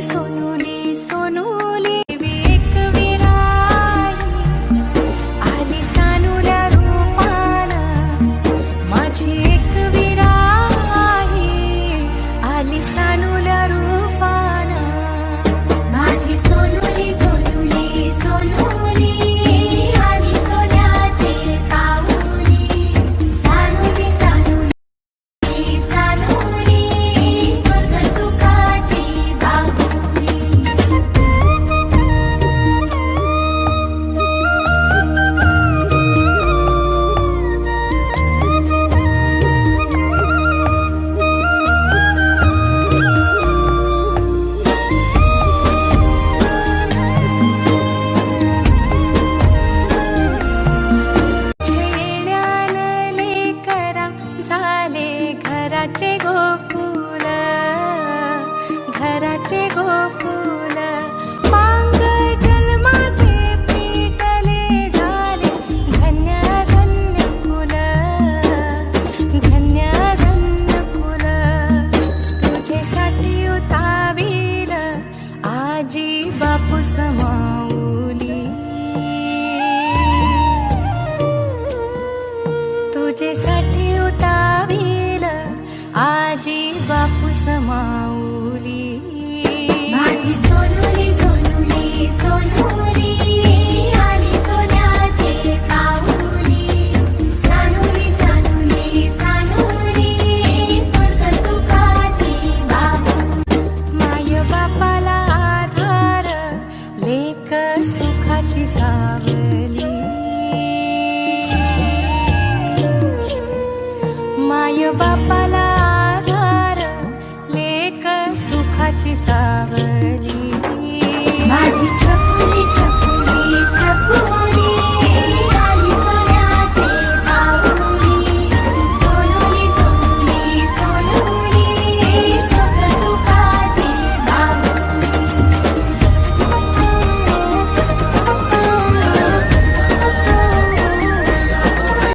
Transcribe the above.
सोनुली सोनुली एक विराई आली सानुल्या रूपानं माझी एक विराई आली सानुल्या रूपानं माझी सोनुली सोनुली सोनुली आली सोन्याची काऊली सानुली सानुली सानुली स्वर्ग सुखाची बाहुली छेड्यानले करा झाले घराचे गोकुल घराचे गोकुल पांग जन्माचे पेटले झाले धन्य धन्य कुल धन्य धन्य कुल तुझ्यासाठी उतावील आजी बापू समाव